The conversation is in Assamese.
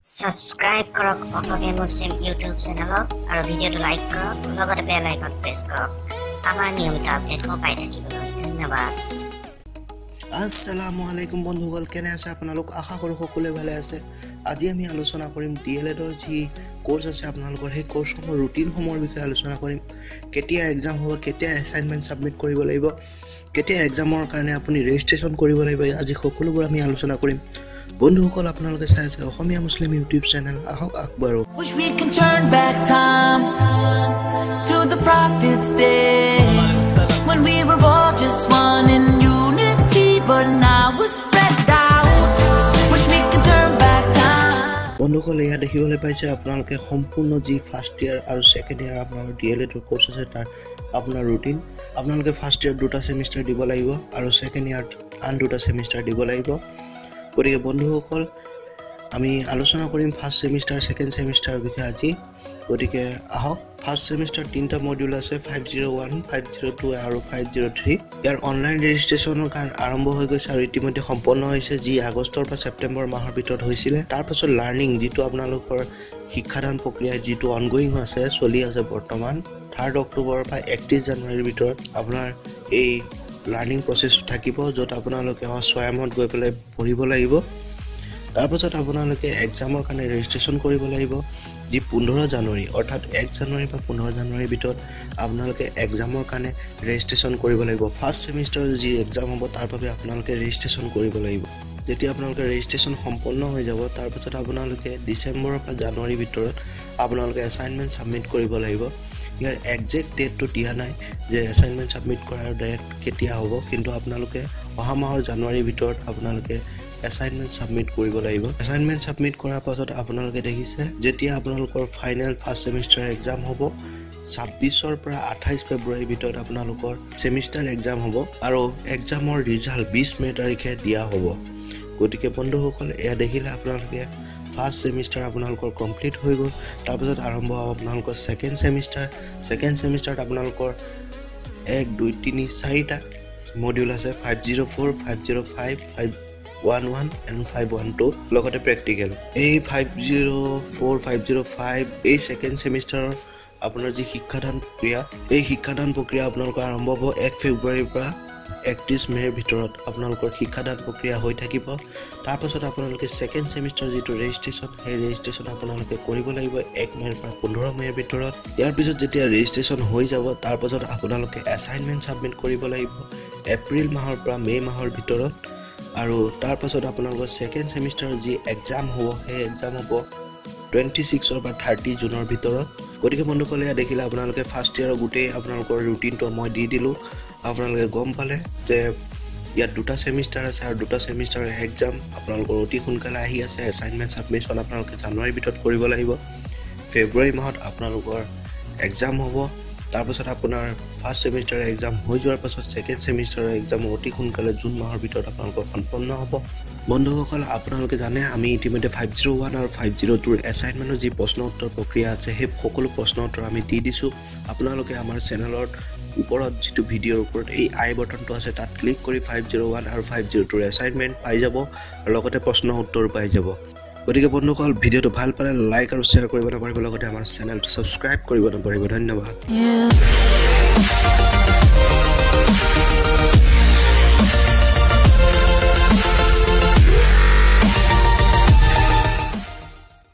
Subscribe কৰক অসমীয়া মুছলিম ইউটিউব চেনেলক আৰু ভিডিঅটো লাইক কৰক লগতে বেল আইকন প্ৰেছ কৰক আমাৰ নিয়মিত আপডেটবোৰ পাই থাকিবলৈ ধন্যবাদ আসসালামু আলাইকুম বন্ধুসকল কেনে আছে আপোনালোক আশা কৰো সকলোৱে ভালে আছে আজি আমি আলোচনা কৰিম D.El.Ed যি কোৰ্স আছে আপোনালোকৰ সেই কোৰ্সৰ ৰুটিন সমূহৰ বিষয়ে আলোচনা কৰিম কেতিয়া এক্সাম হ'ব কেতিয়া অ্যাসাইনমেন্ট সাবমিট কৰিব লাগিব কেতিয়া এক্সামৰ কাৰণে আপুনি ৰেজিষ্ট্ৰেচন কৰিব লাগিব আজি সকলোবোৰ আমি আলোচনা কৰিম বন্ধুসকল আপোনালোকে চাই আছে অসমীয়া মুছলিম ইউটিউব চেনেল আহক আকবাৰো Wish we can turn back time to the prophets day when we were all just one in unity but now we're spread out Wish we can turn back time বন্ধুসকল ইয়া দেখিবলৈ পাইছে আপোনালোকে সম্পূৰ্ণ যি ফাৰ্স্ট ইয়াৰ আৰু সেকেন্ড ইয়াৰ আপোনালোকৰ D.El.Ed কোৰ্স আছে তাৰ আপোনাৰ ৰুটিন আপোনালোকে ফাৰ্স্ট ইয়াৰ দুটা সেমিস্টাৰ দিব লাগিব আৰু সেকেন্ড ইয়াৰ আন দুটা সেমিস্টাৰ দিব লাগিব গতিকে বন্ধুসকল আমি আলোচনা কৰিম ফাৰ্স্ট সেমিস্টাৰ সেকেন্ড সেমিস্টাৰ বিষয়ে আজি গতিকে আহক ফাৰ্স্ট সেমিস্টাৰ তিনটা মডিউল আছে 501 502 আৰু 503 ইয়াৰ অনলাইন ৰেজিষ্ট্ৰেচনৰ কাৰণে আৰম্ভ হৈ গৈছে আৰু ইতিমধ্যে সম্পন্ন হৈছে যি আগষ্টৰ পৰা ছেপ্টেম্বৰ মাহৰ ভিতৰত হৈছিল তাৰ পাছত লাৰ্নিং যেটো আপোনালোকৰ শিক্ষাদান প্ৰক্ৰিয়া যেটো অনগোইং আছে চলি আছে বৰ্তমান 3 অক্টোবৰৰ পৰা 31 জানুৱাৰীৰ ভিতৰত আপোনাৰ এই লাৰ্নিং প্ৰসেস থাকিব যত আপোনালোকে স্বয়মত গৈ পেলে পঢ়িব লাগিব তাৰ পাছত আপোনালোকে এক্সামৰ কাৰণে ৰেজিষ্ট্ৰেচন কৰিব লাগিব যি 15 জানুৱাৰী অৰ্থাৎ 1 জানুৱাৰী পৰা 15 জানুৱাৰীৰ ভিতৰত আপোনালোকে এক্সামৰ কাৰণে ৰেজিষ্ট্ৰেচন কৰিব লাগিব ফাৰ্স্ট সেমিস্টাৰ যি এক্সাম হ'ব তাৰ বাবে আপোনালোকে ৰেজিষ্ট্ৰেচন কৰিব লাগিব যেতিয়া আপোনালোকে ৰেজিষ্ট্ৰেচন সম্পন্ন হৈ যাব তাৰ পাছত আপোনালোকে ডিসেম্বৰৰ পৰা জানুৱাৰীৰ ভিতৰত আপোনালোকে অ্যাসাইনমেন্ট সাবমিট কৰিব লাগিব ইয়াৰ এক্সাক্ট ডেটটো দিয়া নাই যে অ্যাসাইনমেন্ট সাবমিট কৰাৰ ডেট কেতিয়া হ'ব কিন্তু আপোনালোকে অহা মাহৰ জানুৱাৰীৰ ভিতৰত আপোনালোকে অ্যাসাইনমেন্ট সাবমিট কৰিব লাগিব অ্যাসাইনমেন্ট সাবমিট কৰাৰ পাছত আপোনালোকে দেখিছে যেতিয়া আপোনালোকৰ ফাইনাল ফাৰ্স্ট সেমিস্টাৰ এক্সাম হ'ব 26 পৰা 28 ফেব্ৰুৱাৰীৰ ভিতৰত আপোনালোকৰ সেমিস্টাৰ এক্সাম হ'ব আৰু এক্সামৰ ৰিজাল্ট 20 মে তাৰিখে দিয়া হ'ব গতিকে বন্ধুসকল এয়া দেখিলে আপোনালোকে ফাৰ্স্ট সেমিস্টাৰ আপোনালোকৰ কমপ্লিট হৈ গ'ল তাৰ পাছত আৰম্ভ হ'ব আপোনালোকৰ সেকেন্ড সেমিস্টাৰত আপোনালোকৰ 1 2 3 4টা মডিউল আছে 504 505 511 and 512 লগতে প্ৰ্যাকটিক্যাল এই 504 505 এই সেকেন্ড সেমিস্টাৰৰ আপোনাৰ যি শিক্ষাদান প্ৰক্ৰিয়া আপোনালোকৰ আৰম্ভ হ'ব 1 ফেব্ৰুৱাৰীৰ পৰা 31 মেৰ ভিতৰত আপোনালোকৰ শিক্ষাদান প্ৰক্ৰিয়া হৈ থাকিব তাৰ পাছত আপোনালোকে সেকেন্ড সেমিস্টাৰ যেটো ৰেজিষ্ট্ৰেচন আপোনালোকে কৰিব লাগিব 1 মেৰ পৰা 15 মেৰ ভিতৰত ইয়াৰ পিছত যেতিয়া ৰেজিষ্ট্ৰেচন হৈ যাব তাৰ পাছত আপোনালোকে অ্যাসাইনমেন্ট সাবমিট কৰিব লাগিব এপ্ৰিল মাহৰ পৰা মে মাহৰ ভিতৰত আৰু তাৰ পাছত আপোনালোকৰ সেকেন্ড সেমিস্টাৰ যি এক্সাম হ'ব সেই এক্সাম হ'ব 26 পৰা 30 জুনৰ ভিতৰত গতিকে বন্ধুসকলে দেখিলে আপোনালোকে ফাৰ্স্ট ইয়াৰৰ গুটেই আপোনালোকৰ ৰুটিনটো মই দি দিলো আপোনালোকে গম পালে যে ইয়াত দুটা সেমিস্টাৰ আছে আৰু দুটা সেমিস্টাৰৰ এক্সাম আপোনালোকৰ অতি সোনকালে আহি আছে অ্যাসাইনমেন্ট সাবমিশন আপোনালোকে জানুৱাৰীৰ ভিতৰত কৰিব লাগিব ফেব্ৰুৱাৰী মাহত আপোনালোকৰ এক্সাম হ'ব তাৰ পাছত আপোনাৰ ফাৰ্স্ট সেমিস্টাৰৰ এক্সাম হৈ যোৱাৰ পাছত সেকেন্ড সেমিস্টাৰৰ এক্সাম অতি সোনকালে জুন মাহৰ ভিতৰত আপোনালোকৰ সম্পন্ন হ'ব বন্ধুসকল আপোনালোকে জানে আমি ইতিমধ্যে 501 আৰু 502 অ্যাসাইনমেন্টৰ যি প্ৰশ্ন উত্তৰ প্ৰক্ৰিয়া আছে সেই সকলো প্ৰশ্ন উত্তৰ আমি দি দিছো আপোনালোকে আমাৰ চেনেলৰ ওপৰত যেটো ভিডিঅৰ ওপৰত এই আই বাটনটো আছে তাত ক্লিক কৰি 501 আৰু 502 অ্যাসাইনমেন্ট পাই যাব আৰু লগতে প্ৰশ্ন উত্তৰ পাই যাব গতিকে বন্ধুসকল ভিডিঅটো ভাল পালে লাইক আৰু শেয়াৰ কৰিব নাপাহৰিব লগতে আমাৰ চেনেলটো সাবস্ক্ৰাইব কৰিব নাপাহৰিব ধন্যবাদ